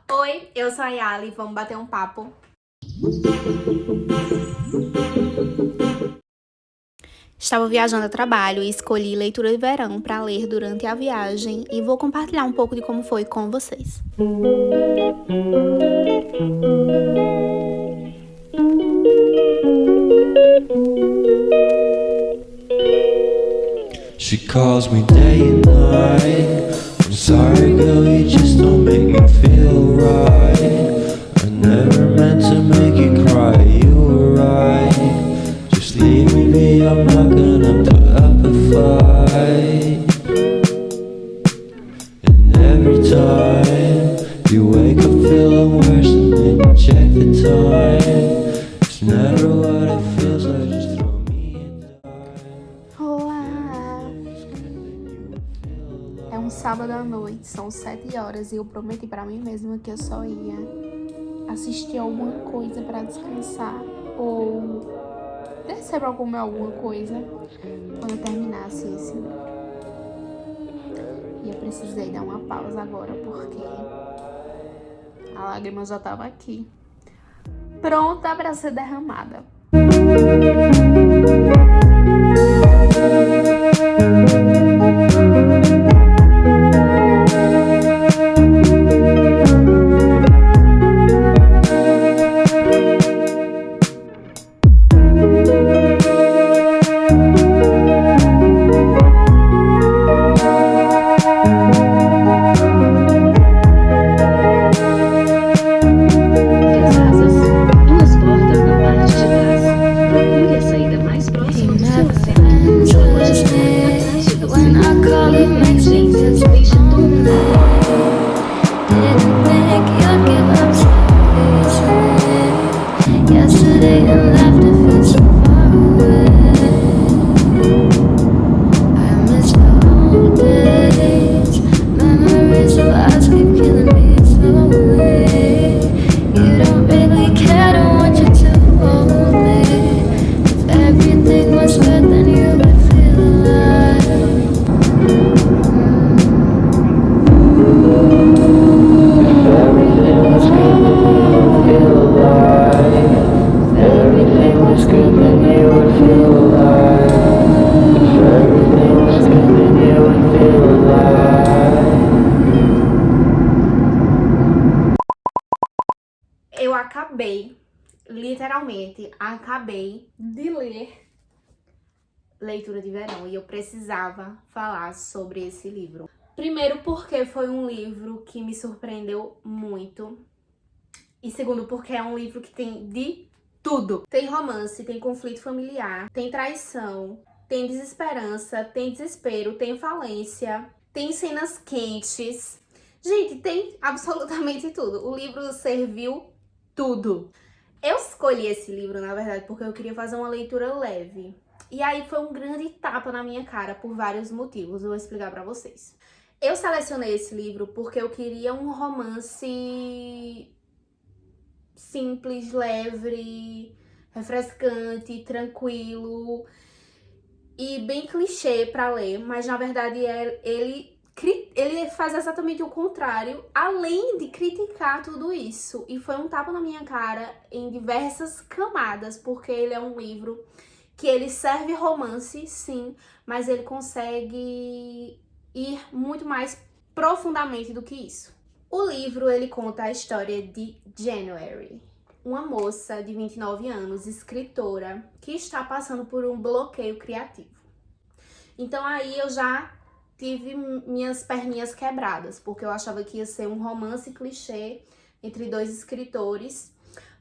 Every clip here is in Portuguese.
Oi, eu sou a Yali, vamos bater um papo. Estava viajando a trabalho e escolhi leitura de verão para ler durante a viagem e vou compartilhar um pouco de como foi com vocês. She calls me day and night. I'm sorry, girl, you just don't make me feel right. I never meant to make you cry, you were right. Just leave me be, I'm not gonna put up a fight. And every time you wake up feeling worse and then you check the time. It's never what it feels like, just throw me in time. Olá! É um sábado à noite, são 7 horas e eu prometi pra mim mesma que eu só ia assistir alguma coisa pra descansar ou descer pra comer alguma coisa quando eu terminasse esse livro. E eu precisei dar uma pausa agora porque a lágrima já tava aqui, pronta pra ser derramada. Eu literalmente acabei de ler Leitura de Verão e eu precisava falar sobre esse livro. Primeiro porque foi um livro que me surpreendeu muito e segundo porque é um livro que tem de tudo. Tem romance, tem conflito familiar, tem traição, tem desesperança, tem desespero, tem falência, tem cenas quentes. Gente, tem absolutamente tudo. O livro serviu tudo. Eu escolhi esse livro, na verdade, porque eu queria fazer uma leitura leve. E aí foi um grande tapa na minha cara por vários motivos. Eu vou explicar pra vocês. Eu selecionei esse livro porque eu queria um romance simples, leve, refrescante, tranquilo e bem clichê pra ler, mas na verdade ele faz exatamente o contrário, além de criticar tudo isso. E foi um tapa na minha cara em diversas camadas, porque ele é um livro que ele serve romance, sim, mas ele consegue ir muito mais profundamente do que isso. O livro, ele conta a história de January, uma moça de 29 anos, escritora, que está passando por um bloqueio criativo. Então aí eu já tive minhas perninhas quebradas, porque eu achava que ia ser um romance clichê entre dois escritores,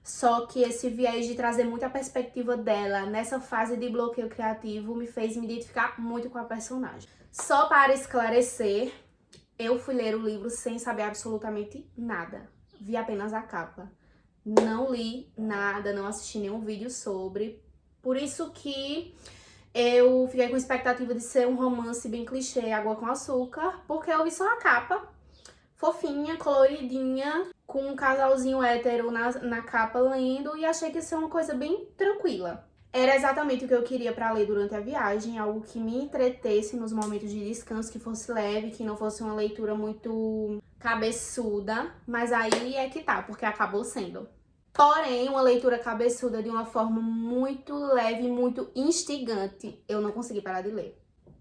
só que esse viés de trazer muita perspectiva dela nessa fase de bloqueio criativo me fez me identificar muito com a personagem. Só para esclarecer, eu fui ler o livro sem saber absolutamente nada, vi apenas a capa. Não li nada, não assisti nenhum vídeo sobre, por isso que eu fiquei com expectativa de ser um romance bem clichê, água com açúcar, porque eu vi só a capa, fofinha, coloridinha, com um casalzinho hétero na capa lendo, e achei que ia ser uma coisa bem tranquila. Era exatamente o que eu queria para ler durante a viagem, algo que me entretesse nos momentos de descanso, que fosse leve, que não fosse uma leitura muito cabeçuda, mas aí é que tá, porque acabou sendo. Porém, uma leitura cabeçuda de uma forma muito leve, muito instigante, eu não consegui parar de ler.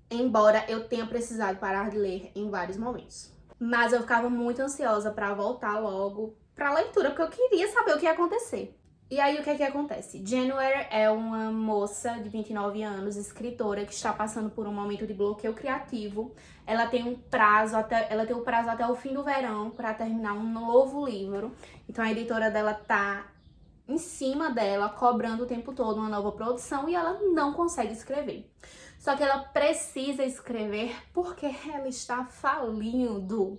Embora eu tenha precisado parar de ler em vários momentos. Mas eu ficava muito ansiosa para voltar logo pra leitura, porque eu queria saber o que ia acontecer. E aí, o que é que acontece? January é uma moça de 29 anos, escritora, que está passando por um momento de bloqueio criativo. Ela tem um prazo até o fim do verão para terminar um novo livro. Então, a editora dela tá em cima dela, cobrando o tempo todo uma nova produção e ela não consegue escrever. Só que ela precisa escrever porque ela está falindo.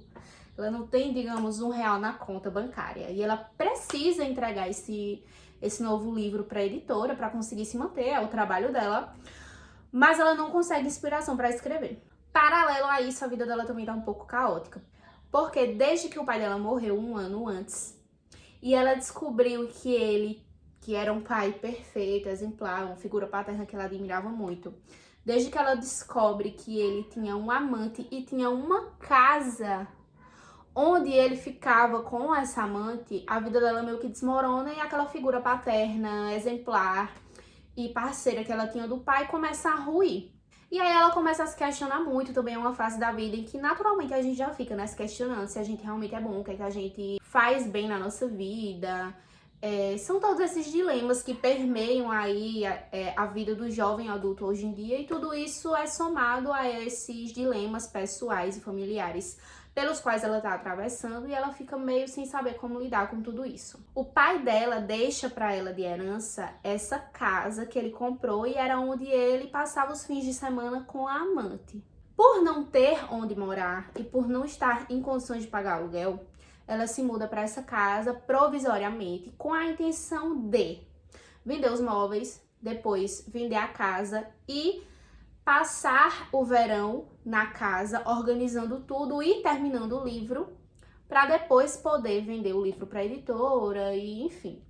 Ela não tem, digamos, R$1 na conta bancária. E ela precisa entregar esse novo livro para a editora para conseguir se manter, é o trabalho dela. Mas ela não consegue inspiração para escrever. Paralelo a isso, a vida dela também tá um pouco caótica. Porque desde que o pai dela morreu 1 ano antes, e ela descobriu que ele, que era um pai perfeito, exemplar, uma figura paterna que ela admirava muito, desde que ela descobre que ele tinha um amante e tinha uma casa onde ele ficava com essa amante, a vida dela meio que desmorona e aquela figura paterna, exemplar e parceira que ela tinha do pai começa a ruir. E aí ela começa a se questionar muito, também é uma fase da vida em que naturalmente a gente já fica, né, se questionando se a gente realmente é bom, o que é que a gente faz bem na nossa vida. São todos esses dilemas que permeiam aí a vida do jovem adulto hoje em dia, e tudo isso é somado a esses dilemas pessoais e familiares pelos quais ela tá atravessando, e ela fica meio sem saber como lidar com tudo isso. O pai dela deixa para ela de herança essa casa que ele comprou e era onde ele passava os fins de semana com a amante. Por não ter onde morar e por não estar em condições de pagar aluguel, ela se muda para essa casa provisoriamente com a intenção de vender os móveis, depois vender a casa e passar o verão na casa organizando tudo e terminando o livro para depois poder vender o livro para a editora e, enfim,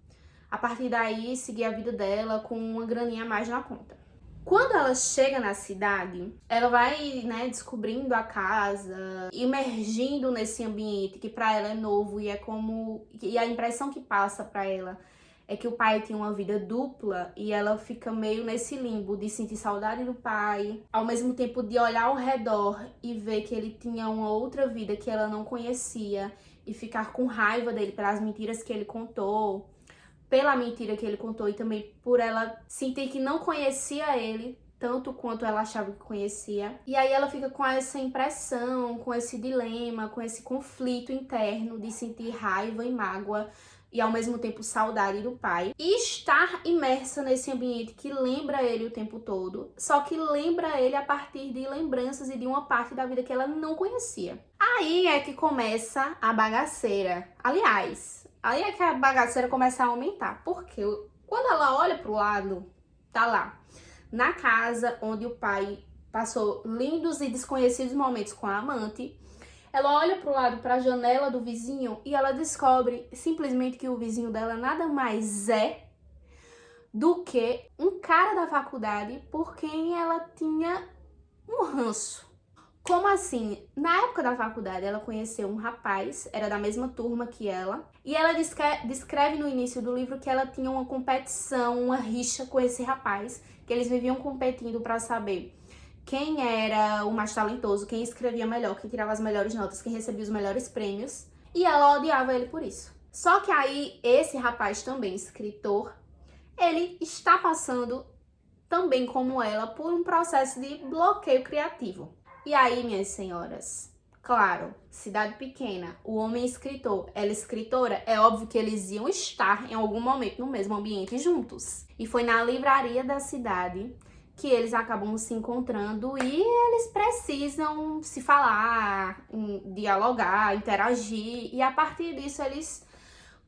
a partir daí seguir a vida dela com uma graninha a mais na conta. Quando ela chega na cidade, ela vai, né, descobrindo a casa, imergindo nesse ambiente que para ela é novo e e a impressão que passa para ela é que o pai tinha uma vida dupla e ela fica meio nesse limbo de sentir saudade do pai, ao mesmo tempo de olhar ao redor e ver que ele tinha uma outra vida que ela não conhecia e ficar com raiva dele pelas mentiras que ele contou, pela mentira que ele contou e também por ela sentir que não conhecia ele tanto quanto ela achava que conhecia. E aí ela fica com essa impressão, com esse dilema, com esse conflito interno de sentir raiva e mágoa e ao mesmo tempo saudade do pai, e estar imersa nesse ambiente que lembra ele o tempo todo, só que lembra ele a partir de lembranças e de uma parte da vida que ela não conhecia. Aí é que começa a bagaceira. Aliás, aí é que a bagaceira começa a aumentar, porque quando ela olha pro lado, tá lá, na casa onde o pai passou lindos e desconhecidos momentos com a amante, ela olha pro lado, pra janela do vizinho, e ela descobre simplesmente que o vizinho dela nada mais é do que um cara da faculdade por quem ela tinha um ranço. Como assim? Na época da faculdade, ela conheceu um rapaz, era da mesma turma que ela, e ela descreve no início do livro que ela tinha uma competição, uma rixa com esse rapaz, que eles viviam competindo para saber quem era o mais talentoso, quem escrevia melhor, quem tirava as melhores notas, quem recebia os melhores prêmios. E ela odiava ele por isso. Só que aí, esse rapaz também, escritor, ele está passando, também como ela, por um processo de bloqueio criativo. E aí, minhas senhoras, claro, cidade pequena, o homem escritor, ela escritora, é óbvio que eles iam estar em algum momento no mesmo ambiente juntos. E foi na livraria da cidade que eles acabam se encontrando e eles precisam se falar, dialogar, interagir, e a partir disso eles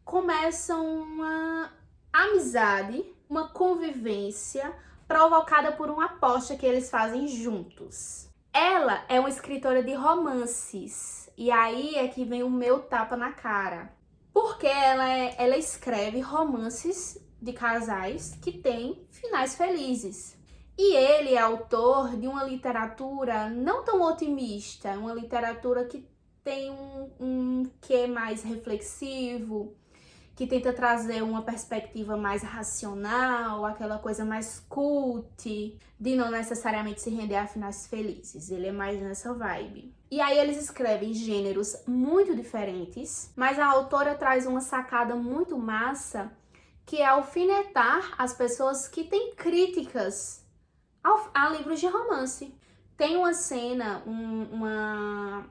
começam uma amizade, uma convivência provocada por uma aposta que eles fazem juntos. Ela é uma escritora de romances, e aí é que vem o meu tapa na cara, porque ela escreve romances de casais que têm finais felizes. E ele é autor de uma literatura não tão otimista, uma literatura que tem um quê mais reflexivo, que tenta trazer uma perspectiva mais racional, aquela coisa mais cult, de não necessariamente se render a finais felizes. Ele é mais nessa vibe. E aí eles escrevem gêneros muito diferentes, mas a autora traz uma sacada muito massa, que é alfinetar as pessoas que têm críticas a livros de romance. Tem uma cena, um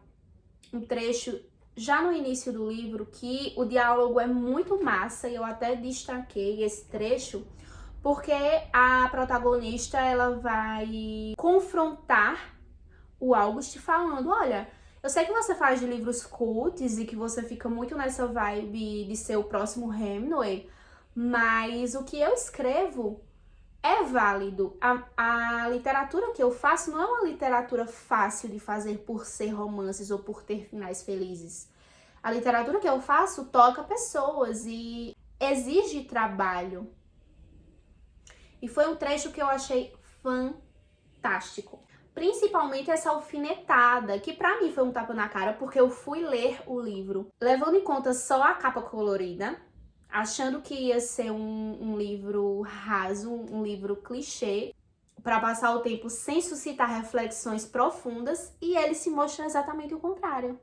trecho já no início do livro que o diálogo é muito massa, e eu até destaquei esse trecho porque a protagonista ela vai confrontar o August falando: olha, eu sei que você faz de livros cults e que você fica muito nessa vibe de ser o próximo Hemingway, mas o que eu escrevo é válido. A literatura que eu faço não é uma literatura fácil de fazer por ser romances ou por ter finais felizes. A literatura que eu faço toca pessoas e exige trabalho. E foi um trecho que eu achei fantástico. Principalmente essa alfinetada, que pra mim foi um tapa na cara, porque eu fui ler o livro levando em conta só a capa colorida, achando que ia ser um livro raso, um livro clichê, para passar o tempo sem suscitar reflexões profundas, e ele se mostra exatamente o contrário.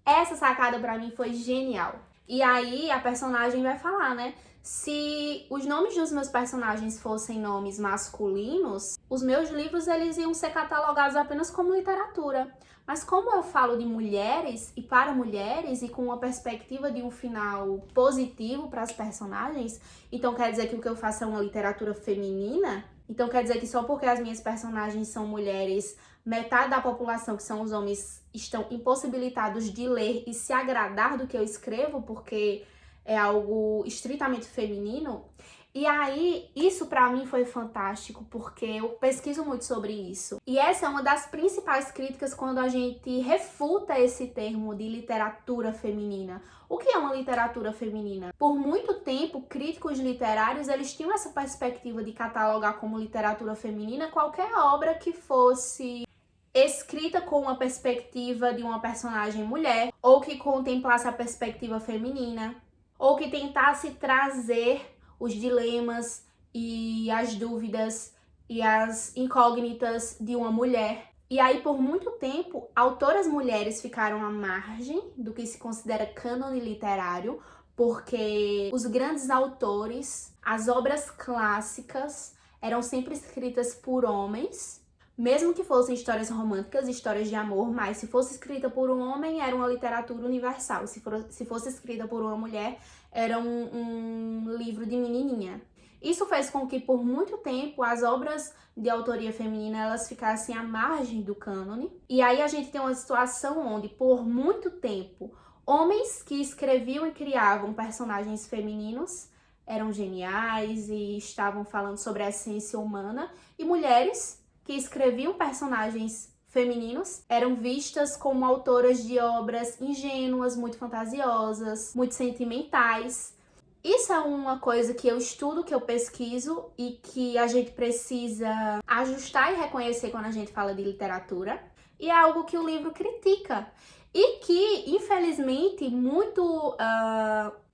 Essa sacada pra mim foi genial. E aí a personagem vai falar, né? Se os nomes dos meus personagens fossem nomes masculinos, os meus livros eles iam ser catalogados apenas como literatura. Mas como eu falo de mulheres e para mulheres e com uma perspectiva de um final positivo para as personagens, então quer dizer que o que eu faço é uma literatura feminina? Então quer dizer que só porque as minhas personagens são mulheres, metade da população, que são os homens, estão impossibilitados de ler e se agradar do que eu escrevo, porque é algo estritamente feminino? E aí, isso pra mim foi fantástico, porque eu pesquiso muito sobre isso. E essa é uma das principais críticas quando a gente refuta esse termo de literatura feminina. O que é uma literatura feminina? Por muito tempo, críticos literários, eles tinham essa perspectiva de catalogar como literatura feminina qualquer obra que fosse escrita com uma perspectiva de uma personagem mulher, ou que contemplasse a perspectiva feminina, ou que tentasse trazer os dilemas e as dúvidas e as incógnitas de uma mulher. E aí, por muito tempo, autoras mulheres ficaram à margem do que se considera cânone literário, porque os grandes autores, as obras clássicas, eram sempre escritas por homens, mesmo que fossem histórias românticas, histórias de amor, mas se fosse escrita por um homem, era uma literatura universal. Se fosse escrita por uma mulher, era um livro de menininha. Isso fez com que, por muito tempo, as obras de autoria feminina elas ficassem à margem do cânone. E aí a gente tem uma situação onde, por muito tempo, homens que escreviam e criavam personagens femininos eram geniais e estavam falando sobre a essência humana, e mulheres que escreviam personagens femininos eram vistas como autoras de obras ingênuas, muito fantasiosas, muito sentimentais. Isso é uma coisa que eu estudo, que eu pesquiso e que a gente precisa ajustar e reconhecer quando a gente fala de literatura. E é algo que o livro critica. E que, infelizmente, muito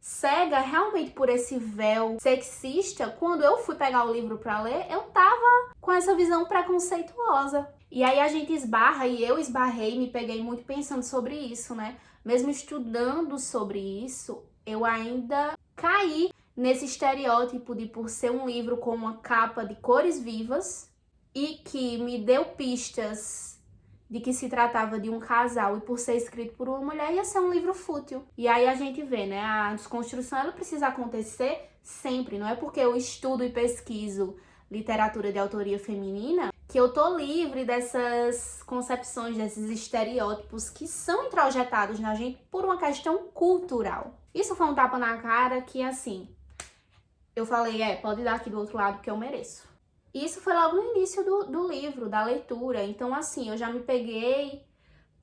cega realmente por esse véu sexista. Quando eu fui pegar o livro para ler, eu tava com essa visão preconceituosa. E aí a gente esbarra, e eu esbarrei, me peguei muito pensando sobre isso, né? Mesmo estudando sobre isso, eu ainda caí nesse estereótipo de, por ser um livro com uma capa de cores vivas e que me deu pistas de que se tratava de um casal, e por ser escrito por uma mulher ia ser um livro fútil. E aí a gente vê, né, a desconstrução ela precisa acontecer sempre, não é porque eu estudo e pesquiso literatura de autoria feminina que eu tô livre dessas concepções, desses estereótipos que são introjetados na gente por uma questão cultural. Isso foi um tapa na cara que, assim, eu falei, pode dar aqui do outro lado que eu mereço. Isso foi logo no início do livro, da leitura. Então, assim, eu já me peguei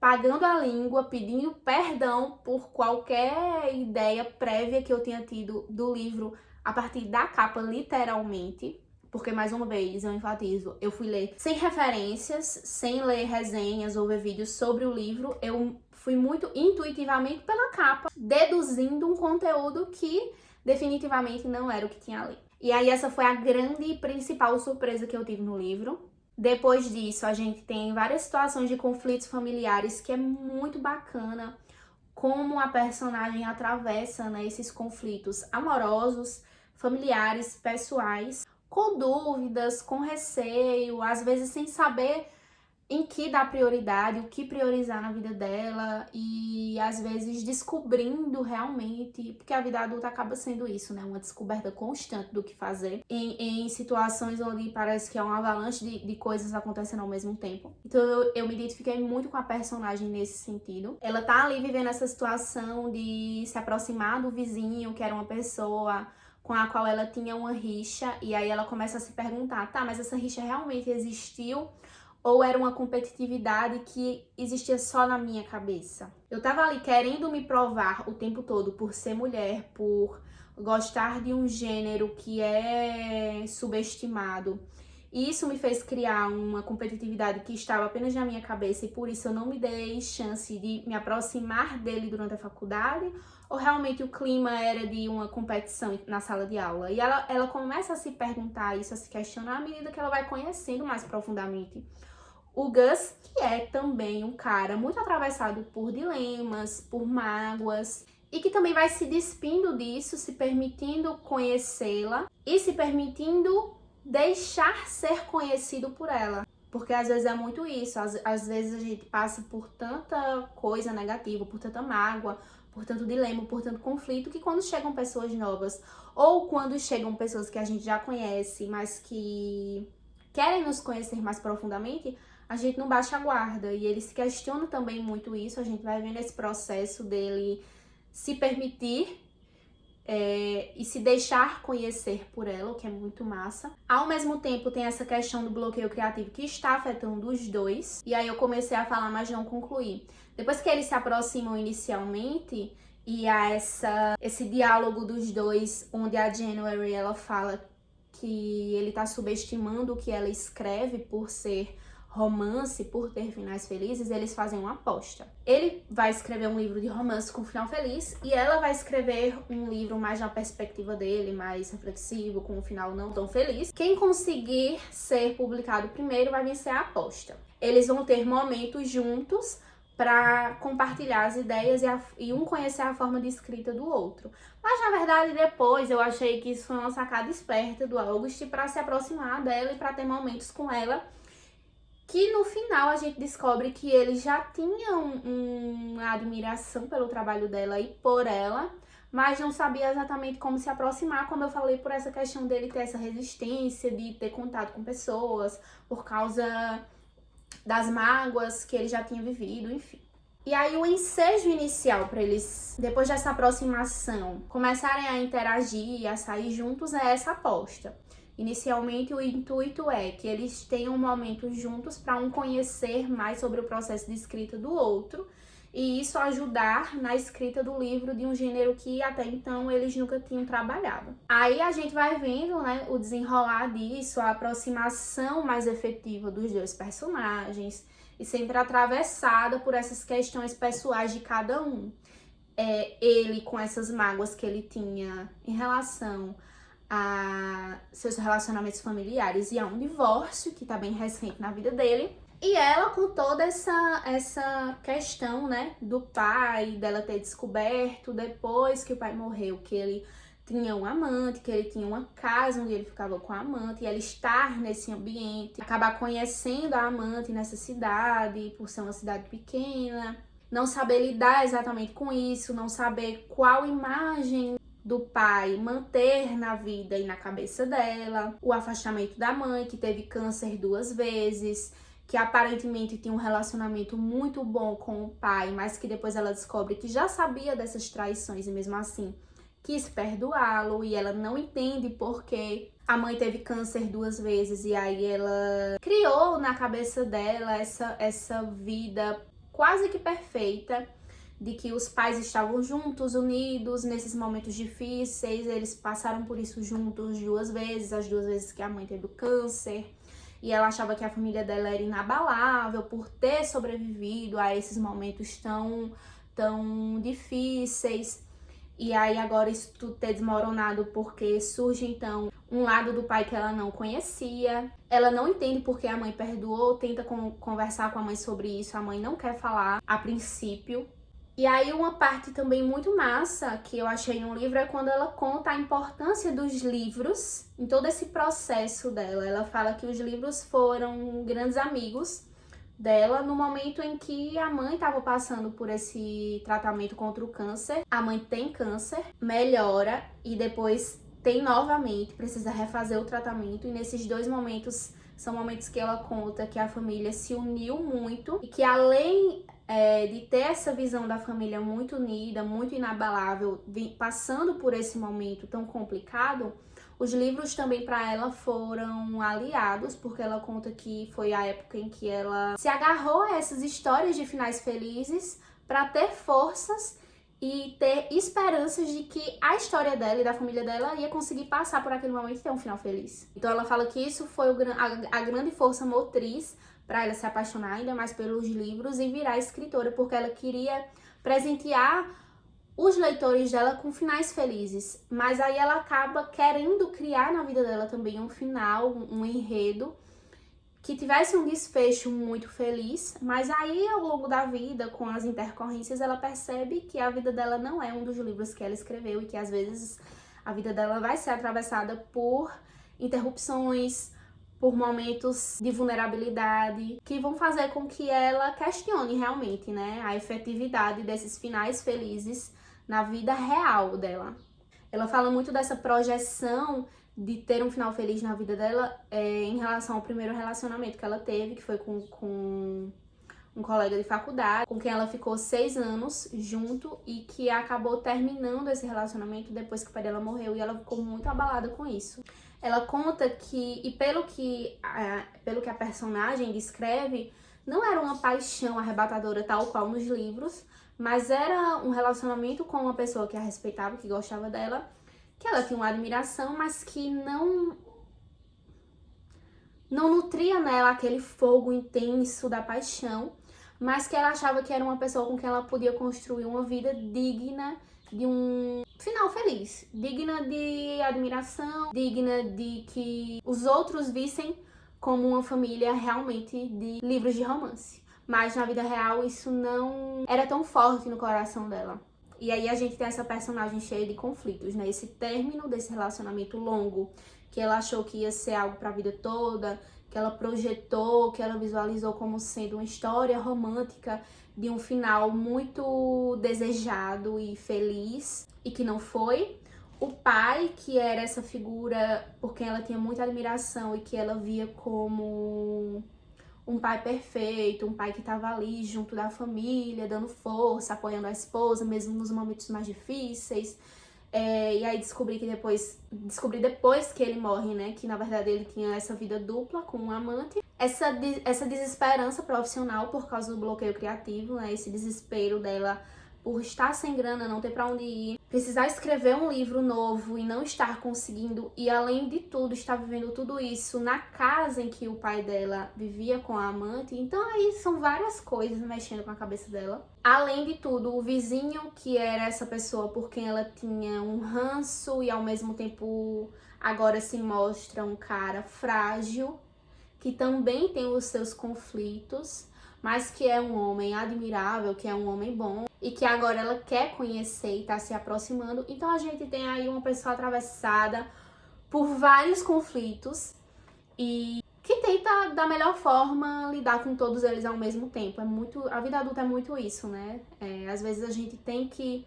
pagando a língua, pedindo perdão por qualquer ideia prévia que eu tenha tido do livro a partir da capa, literalmente, porque, mais uma vez, eu enfatizo, eu fui ler sem referências, sem ler resenhas ou ver vídeos sobre o livro, eu fui muito intuitivamente pela capa, deduzindo um conteúdo que definitivamente não era o que tinha ali. E aí essa foi a grande e principal surpresa que eu tive no livro. Depois disso, a gente tem várias situações de conflitos familiares que é muito bacana como a personagem atravessa, né, esses conflitos amorosos, familiares, pessoais, com dúvidas, com receio, às vezes sem saber em que dar prioridade, o que priorizar na vida dela e às vezes descobrindo realmente, porque a vida adulta acaba sendo isso, né? Uma descoberta constante do que fazer em situações onde parece que é uma avalanche de coisas acontecendo ao mesmo tempo. Então eu me identifiquei muito com a personagem nesse sentido. Ela tá ali vivendo essa situação de se aproximar do vizinho, que era uma pessoa com a qual ela tinha uma rixa, e aí ela começa a se perguntar, tá, mas essa rixa realmente existiu? Ou era uma competitividade que existia só na minha cabeça? Eu tava ali querendo me provar o tempo todo por ser mulher, por gostar de um gênero que é subestimado. E isso me fez criar uma competitividade que estava apenas na minha cabeça e por isso eu não me dei chance de me aproximar dele durante a faculdade? Ou realmente o clima era de uma competição na sala de aula? E ela começa a se perguntar isso, a se questionar à medida que ela vai conhecendo mais profundamente o Gus, que é também um cara muito atravessado por dilemas, por mágoas, e que também vai se despindo disso, se permitindo conhecê-la e se permitindo deixar ser conhecido por ela. Porque às vezes é muito isso, às vezes a gente passa por tanta coisa negativa, por tanta mágoa, por tanto dilema, por tanto conflito, que quando chegam pessoas novas, ou quando chegam pessoas que a gente já conhece, mas que querem nos conhecer mais profundamente, a gente não baixa a guarda. E ele se questiona também muito isso, a gente vai vendo esse processo dele se permitir e se deixar conhecer por ela, o que é muito massa. Ao mesmo tempo, tem essa questão do bloqueio criativo que está afetando os dois. E aí eu comecei a falar, mas não concluí. Depois que eles se aproximam inicialmente, e há esse diálogo dos dois, onde a January, ela fala que ele tá subestimando o que ela escreve por ser romance, por ter finais felizes, eles fazem uma aposta. Ele vai escrever um livro de romance com final feliz e ela vai escrever um livro mais na perspectiva dele, mais reflexivo, com um final não tão feliz. Quem conseguir ser publicado primeiro vai vencer a aposta. Eles vão ter momentos juntos para compartilhar as ideias e um conhecer a forma de escrita do outro. Mas, na verdade, depois eu achei que isso foi uma sacada esperta do August para se aproximar dela e para ter momentos com ela, que no final a gente descobre que ele já tinha uma admiração pelo trabalho dela e por ela, mas não sabia exatamente como se aproximar, como eu falei, por essa questão dele ter essa resistência, de ter contato com pessoas, por causa das mágoas que ele já tinha vivido, enfim. E aí o ensejo inicial para eles, depois dessa aproximação, começarem a interagir, a sair juntos, é essa aposta. Inicialmente o intuito é que eles tenham momentos juntos para um conhecer mais sobre o processo de escrita do outro e isso ajudar na escrita do livro de um gênero que até então eles nunca tinham trabalhado. Aí a gente vai vendo, né, o desenrolar disso, a aproximação mais efetiva dos dois personagens e sempre atravessada por essas questões pessoais de cada um. Ele com essas mágoas que ele tinha em relação a seus relacionamentos familiares e a um divórcio que tá bem recente na vida dele. E ela com toda essa questão, né, do pai, dela ter descoberto depois que o pai morreu que ele tinha um amante, que ele tinha uma casa onde ele ficava com a amante, e ela estar nesse ambiente, acabar conhecendo a amante nessa cidade, por ser uma cidade pequena, não saber lidar exatamente com isso, não saber qual imagem do pai manter na vida e na cabeça dela, o afastamento da mãe, que teve câncer 2 vezes, que aparentemente tinha um relacionamento muito bom com o pai, mas que depois ela descobre que já sabia dessas traições e mesmo assim quis perdoá-lo, e ela não entende porque a mãe teve câncer 2 vezes e aí ela criou na cabeça dela essa vida quase que perfeita de que os pais estavam juntos, unidos nesses momentos difíceis, eles passaram por isso juntos 2 vezes, as 2 vezes que a mãe teve câncer, e ela achava que a família dela era inabalável por ter sobrevivido a esses momentos tão difíceis. E aí agora isso tudo ter desmoronado porque surge então um lado do pai que ela não conhecia. Ela não entende porque a mãe perdoou, tenta conversar com a mãe sobre isso, a mãe não quer falar a princípio. E aí uma parte também muito massa que eu achei no livro é quando ela conta a importância dos livros em todo esse processo dela. Ela fala que os livros foram grandes amigos dela no momento em que a mãe estava passando por esse tratamento contra o câncer. A mãe tem câncer, melhora e depois tem novamente, precisa refazer o tratamento. E nesses 2 momentos são momentos que ela conta que a família se uniu muito e que além de ter essa visão da família muito unida, muito inabalável, passando por esse momento tão complicado, os livros também para ela foram aliados, porque ela conta que foi a época em que ela se agarrou a essas histórias de finais felizes para ter forças e ter esperanças de que a história dela e da família dela ia conseguir passar por aquele momento e ter um final feliz. Então ela fala que isso foi a grande força motriz para ela se apaixonar ainda mais pelos livros e virar escritora, porque ela queria presentear os leitores dela com finais felizes. Mas aí ela acaba querendo criar na vida dela também um final, um enredo que tivesse um desfecho muito feliz, mas aí ao longo da vida, com as intercorrências, ela percebe que a vida dela não é um dos livros que ela escreveu e que às vezes a vida dela vai ser atravessada por interrupções, por momentos de vulnerabilidade, que vão fazer com que ela questione realmente, né, a efetividade desses finais felizes na vida real dela. Ela fala muito dessa projeção de ter um final feliz na vida dela em relação ao primeiro relacionamento que ela teve, que foi com um colega de faculdade, com quem ela ficou 6 anos junto e que acabou terminando esse relacionamento depois que o pai dela morreu e ela ficou muito abalada com isso. Ela conta que, e pelo que a personagem descreve, não era uma paixão arrebatadora tal qual nos livros, mas era um relacionamento com uma pessoa que a respeitava, que gostava dela, que ela tinha uma admiração, mas que não nutria nela aquele fogo intenso da paixão, mas que ela achava que era uma pessoa com quem ela podia construir uma vida digna de um final feliz, digna de admiração, digna de que os outros vissem como uma família realmente de livros de romance. Mas na vida real isso não era tão forte no coração dela. E aí a gente tem essa personagem cheia de conflitos, né? Esse término desse relacionamento longo, que ela achou que ia ser algo pra vida toda, que ela projetou, que ela visualizou como sendo uma história romântica de um final muito desejado e feliz, e que não foi. O pai, que era essa figura por quem ela tinha muita admiração e que ela via como um pai perfeito, um pai que estava ali junto da família, dando força, apoiando a esposa, mesmo nos momentos mais difíceis. E aí descobri depois que ele morre, né, que na verdade ele tinha essa vida dupla com um amante. Essa desesperança profissional por causa do bloqueio criativo, né, esse desespero dela por estar sem grana, não ter pra onde ir, precisar escrever um livro novo e não estar conseguindo, e além de tudo, estar vivendo tudo isso na casa em que o pai dela vivia com a amante. Então aí são várias coisas mexendo com a cabeça dela. Além de tudo, o vizinho, que era essa pessoa por quem ela tinha um ranço e ao mesmo tempo agora se mostra um cara frágil, que também tem os seus conflitos, mas que é um homem admirável, que é um homem bom, e que agora ela quer conhecer e tá se aproximando. Então a gente tem aí uma pessoa atravessada por vários conflitos e que tenta da melhor forma lidar com todos eles ao mesmo tempo. A vida adulta é muito isso, né? Às vezes a gente tem que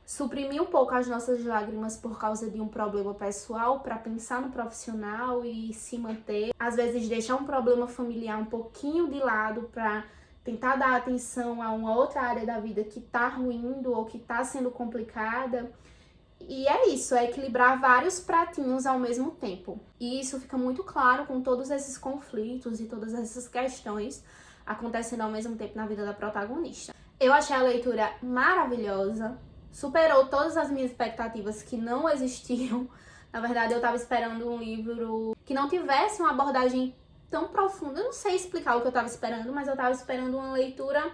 suprimir um pouco as nossas lágrimas por causa de um problema pessoal para pensar no profissional e se manter. Às vezes deixar um problema familiar um pouquinho de lado para tentar dar atenção a uma outra área da vida que tá ruindo ou que tá sendo complicada. E é isso, é equilibrar vários pratinhos ao mesmo tempo. E isso fica muito claro com todos esses conflitos e todas essas questões acontecendo ao mesmo tempo na vida da protagonista. Eu achei a leitura maravilhosa, superou todas as minhas expectativas que não existiam. Na verdade, eu tava esperando um livro que não tivesse uma abordagem tão profunda. Eu não sei explicar o que eu tava esperando, mas eu tava esperando uma leitura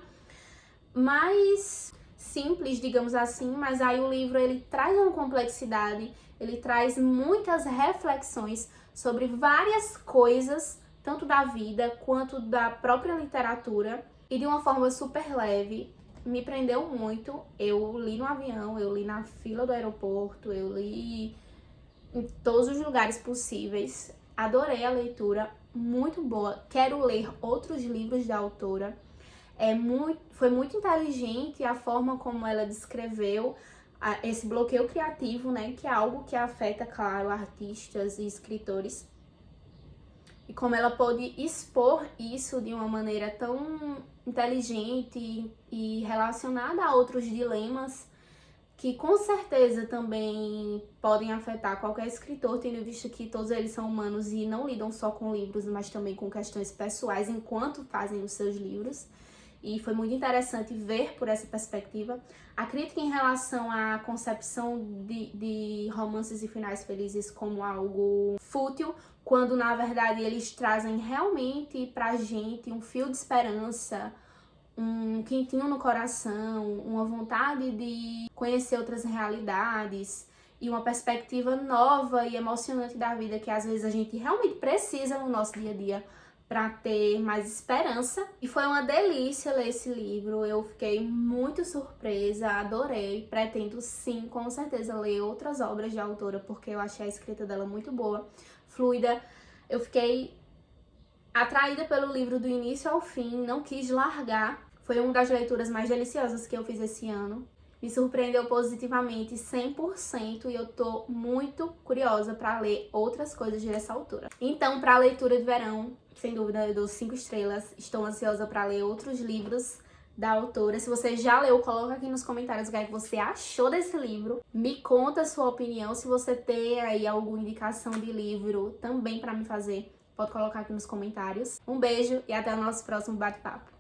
mais simples, digamos assim. Mas aí o livro, ele traz uma complexidade, ele traz muitas reflexões sobre várias coisas, tanto da vida quanto da própria literatura, e de uma forma super leve. Me prendeu muito. Eu li no avião, eu li na fila do aeroporto, eu li em todos os lugares possíveis. Adorei a leitura, muito boa. Quero ler outros livros da autora. Foi muito inteligente a forma como ela descreveu esse bloqueio criativo, né? Que é algo que afeta, claro, artistas e escritores. E como ela pôde expor isso de uma maneira tão inteligente e relacionada a outros dilemas que com certeza também podem afetar qualquer escritor, tendo visto que todos eles são humanos e não lidam só com livros, mas também com questões pessoais enquanto fazem os seus livros. E foi muito interessante ver por essa perspectiva. A crítica em relação à concepção de romances e finais felizes como algo fútil, quando na verdade eles trazem realmente pra gente um fio de esperança, um quentinho no coração, uma vontade de conhecer outras realidades e uma perspectiva nova e emocionante da vida que às vezes a gente realmente precisa no nosso dia a dia para ter mais esperança. E foi uma delícia ler esse livro, eu fiquei muito surpresa, adorei. Pretendo sim, com certeza, ler outras obras de autora, porque eu achei a escrita dela muito boa, fluida. Eu fiquei atraída pelo livro do início ao fim, não quis largar. Foi uma das leituras mais deliciosas que eu fiz esse ano. Me surpreendeu positivamente 100% e eu tô muito curiosa para ler outras coisas dessa autora. Então, para a leitura de verão, sem dúvida, eu dou 5 estrelas. Estou ansiosa para ler outros livros da autora. Se você já leu, coloca aqui nos comentários o que é que você achou desse livro. Me conta a sua opinião. Se você tem aí alguma indicação de livro também para me fazer, pode colocar aqui nos comentários. Um beijo e até o nosso próximo bate-papo.